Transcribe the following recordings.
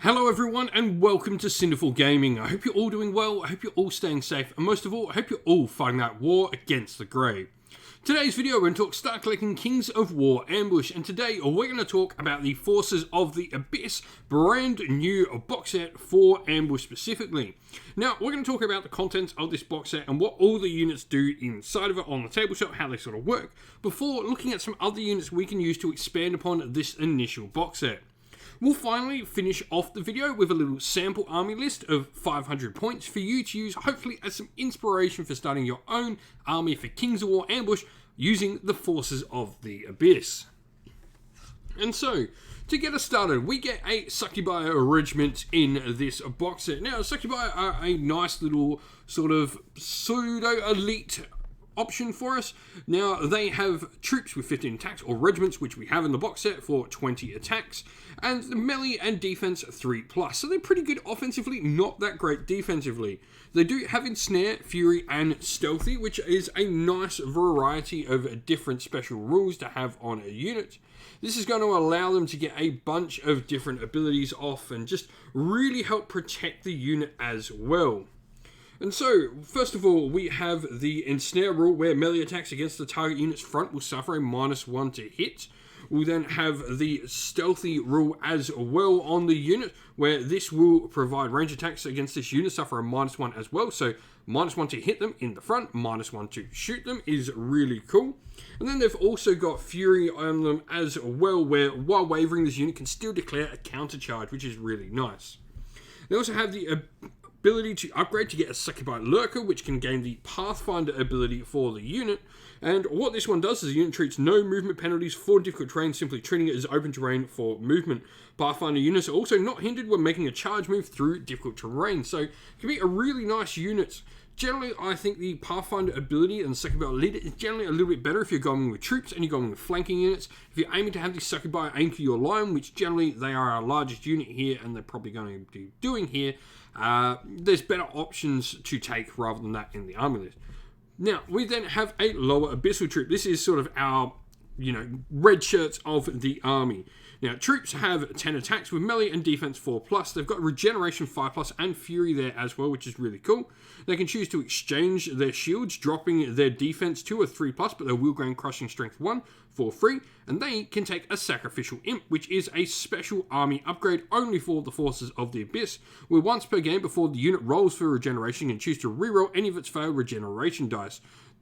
Hello everyone and welcome to Cinderfall Gaming. I hope you're all doing well, I hope you're all staying safe, and most of all, I hope you're all fighting that war against the Grey. Today's video we're going to talk Start Collecting Kings of War Ambush, and today we're going to talk about the Forces of the Abyss brand new box set for Ambush specifically. Now, we're going to talk about the contents of this box set and what all the units do inside of it on the tabletop, how they sort of work, before looking at some other units we can use to expand upon this initial box set. We'll finally finish off the video with a little sample army list of 500 points for you to use, hopefully as some inspiration for starting your own army for Kings of War Ambush using the Forces of the Abyss. And so, to get us started, we get a Succubi regiment in this box set. Now, Succubi are a nice little sort of pseudo-elite option for us. Now, they have troops with 15 attacks, or regiments, which we have in the box set for 20 attacks, and melee and defense 3+. So they're pretty good offensively, not that great defensively. They do have Ensnare, Fury, and Stealthy, which is a nice variety of different special rules to have on a unit. This is going to allow them to get a bunch of different abilities off and just really help protect the unit as well. And so, first of all, we have the Ensnare rule, where melee attacks against the target unit's front will suffer a -1 to hit. We'll then have the Stealthy rule as well on the unit, where this will provide range attacks against this unit suffer a -1 as well. So, -1 to hit them in the front, -1 to shoot them is really cool. And then they've also got Fury on them as well, where while wavering, this unit can still declare a counter charge, which is really nice. They also have the ability to upgrade to get a Succubi Lurker, which can gain the Pathfinder ability for the unit. And what this one does is the unit treats no movement penalties for difficult terrain, simply treating it as open terrain for movement. Pathfinder units are also not hindered when making a charge move through difficult terrain, so it can be a really nice unit. Generally, I think the Pathfinder ability and the Succubi Leader is generally a little bit better if you're going with troops and you're going with flanking units. If you're aiming to have the Succubi anchor your line, which generally they are our largest unit here and they're probably going to be doing here, there's better options to take rather than that in the army list. Now, we then have a lower Abyssal troop. This is sort of our, red shirts of the army. Now, troops have 10 attacks with melee and defense 4+. They've got regeneration 5+, and fury there as well, which is really cool. They can choose to exchange their shields, dropping their defense to a 3+, but they will gain crushing strength 1 for free. And they can take a sacrificial imp, which is a special army upgrade only for the Forces of the Abyss, where once per game before the unit rolls for regeneration, you can choose to reroll any of its failed regeneration dice.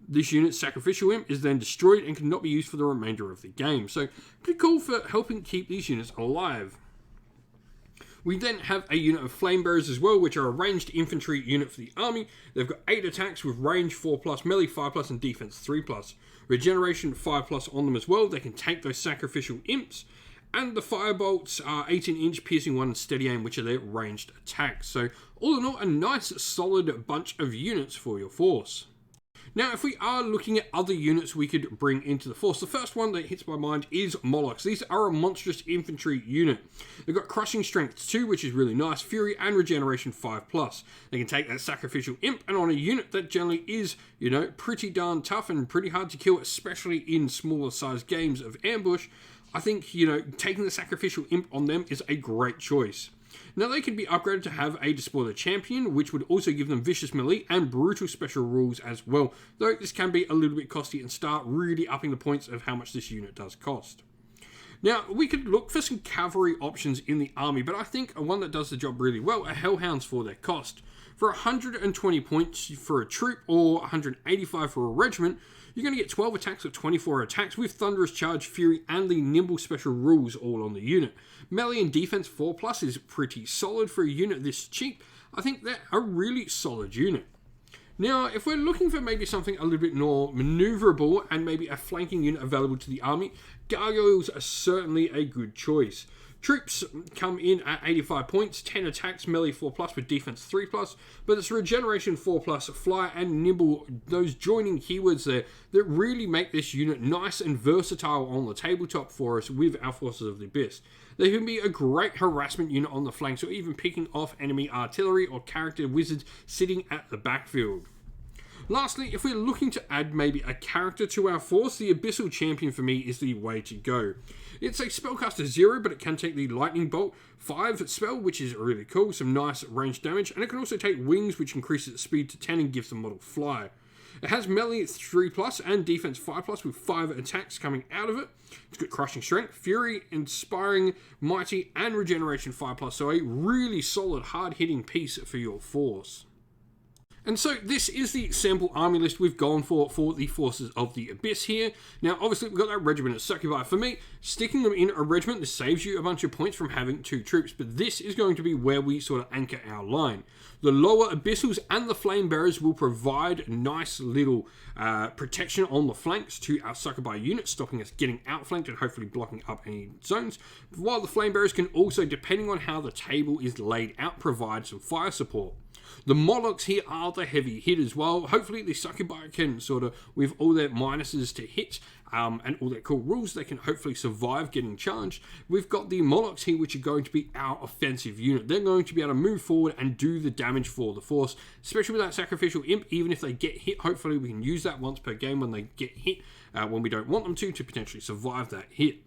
This unit's sacrificial imp is then destroyed and cannot be used for the remainder of the game. So, pretty cool for helping keep these units alive. We then have a unit of Flamebearers as well, which are a ranged infantry unit for the army. They've got 8 attacks with range 4+, melee 5+, and defense 3+. Regeneration 5+ on them as well. They can take those sacrificial imps. And the firebolts are 18-inch, piercing 1, and steady aim, which are their ranged attacks. So, all in all, a nice, solid bunch of units for your force. Now, if we are looking at other units we could bring into the force, the first one that hits my mind is Molochs. These are a monstrous infantry unit. They've got crushing strength 2, which is really nice, fury and regeneration 5+. They can take that sacrificial imp, and on a unit that generally is, pretty darn tough and pretty hard to kill, especially in smaller sized games of ambush, I think, taking the sacrificial imp on them is a great choice. Now, they can be upgraded to have a Despoiler Champion, which would also give them Vicious Melee and Brutal Special rules as well, though this can be a little bit costly and start really upping the points of how much this unit does cost. Now, we could look for some cavalry options in the army, but I think one that does the job really well are Hellhounds for their cost. For 120 points for a troop or 185 for a regiment, you're going to get 12 attacks with 24 attacks with Thunderous Charge, Fury, and the Nimble Special rules all on the unit. Melee and Defense 4+ is pretty solid for a unit this cheap. I think they're a really solid unit. Now, if we're looking for maybe something a little bit more maneuverable and maybe a flanking unit available to the army, Gargoyles are certainly a good choice. Troops come in at 85 points, 10 attacks, melee 4+, with defense 3+, but it's regeneration 4+, fly and nimble, those joining keywords there that really make this unit nice and versatile on the tabletop for us with our Forces of the Abyss. They can be a great harassment unit on the flanks, or even picking off enemy artillery or character wizards sitting at the backfield. Lastly, if we're looking to add maybe a character to our force, the Abyssal Champion for me is the way to go. It's a spellcaster 0, but it can take the Lightning Bolt 5 spell, which is really cool, some nice range damage, and it can also take Wings, which increases its speed to 10 and gives the model fly. It has melee 3+ and defense 5+ with 5 attacks coming out of it. It's got crushing strength, fury, inspiring, mighty, and regeneration 5+, so a really solid, hard-hitting piece for your force. And so this is the sample army list we've gone for the Forces of the Abyss here. Now, obviously, we've got that regiment of Succubi. For me, sticking them in a regiment, this saves you a bunch of points from having 2 troops, but this is going to be where we sort of anchor our line. The lower Abyssals and the Flame Bearers will provide nice little protection on the flanks to our Succubi units, stopping us getting outflanked and hopefully blocking up any zones, while the Flame Bearers can also, depending on how the table is laid out, provide some fire support. The Molochs here are the heavy hit as well. Hopefully the Succubi can sort of, with all their minuses to hit and all their cool rules, they can hopefully survive getting charged. We've got the Molochs here, which are going to be our offensive unit. They're going to be able to move forward and do the damage for the force, especially with that Sacrificial Imp. Even if they get hit, hopefully we can use that once per game when they get hit, when we don't want them to potentially survive that hit.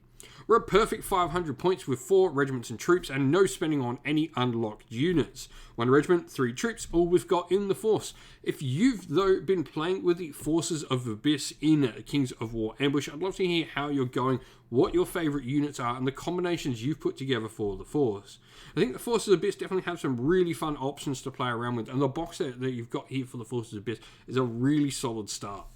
We're a perfect 500 points with 4 regiments and troops and no spending on any unlocked units. 1 regiment, 3 troops, all we've got in the force. If you've, though, been playing with the Forces of Abyss in Kings of War Ambush, I'd love to hear how you're going, what your favourite units are, and the combinations you've put together for the force. I think the Forces of Abyss definitely have some really fun options to play around with, and the box set that you've got here for the Forces of Abyss is a really solid start.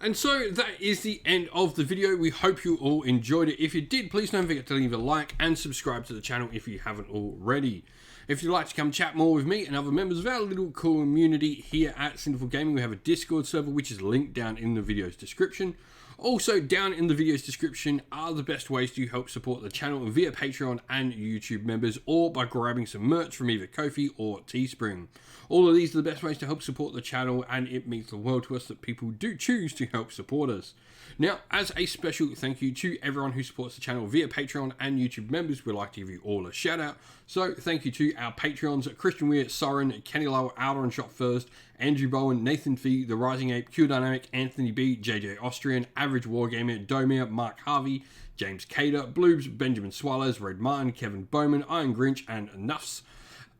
And so that is the end of the video. We hope you all enjoyed it. If you did, please don't forget to leave a like and subscribe to the channel if you haven't already. If you'd like to come chat more with me and other members of our little community here at Cinderful Gaming, we have a Discord server which is linked down in the video's description. Also, down in the video's description are the best ways to help support the channel via Patreon and YouTube members, or by grabbing some merch from either Ko-fi or Teespring. All of these are the best ways to help support the channel, and it means the world to us that people do choose to help support us. Now, as a special thank you to everyone who supports the channel via Patreon and YouTube members, we'd like to give you all a shout out. So thank you to our Patreons, Christian Weir, Soren, Kenny Lowe, Outer and Shot First, Andrew Bowen, Nathan Fee, The Rising Ape, Q Dynamic, Anthony B, JJ Austrian, Average Wargamer, Domir, Mark Harvey, James Cater, Bloobs, Benjamin Swallows, Red Martin, Kevin Bowman, Iron Grinch, and Nuffs.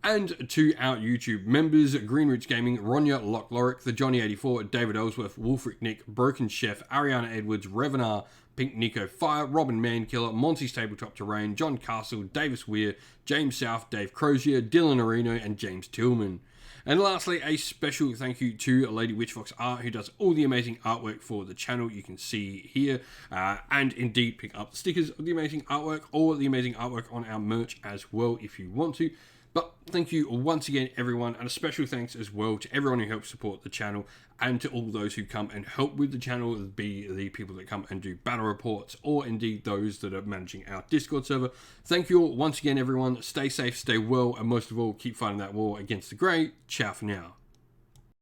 And to our YouTube members, Green Roots Gaming, Ronya Lock Lorick, The Johnny84, David Ellsworth, Wolfric Nick, Broken Chef, Ariana Edwards, Revenar, Pink Nico Fire, Robin Mankiller, Monty's Tabletop Terrain, John Castle, Davis Weir, James South, Dave Crozier, Dylan Areno, and James Tillman. And lastly, a special thank you to Lady Witchfox Art, who does all the amazing artwork for the channel you can see here, and indeed pick up the stickers of the amazing artwork or the amazing artwork on our merch as well if you want to. But thank you once again, everyone, and a special thanks as well to everyone who helps support the channel and to all those who come and help with the channel, be the people that come and do battle reports or indeed those that are managing our Discord server. Thank you all once again, everyone. Stay safe, stay well, and most of all, keep fighting that war against the grey. Ciao for now.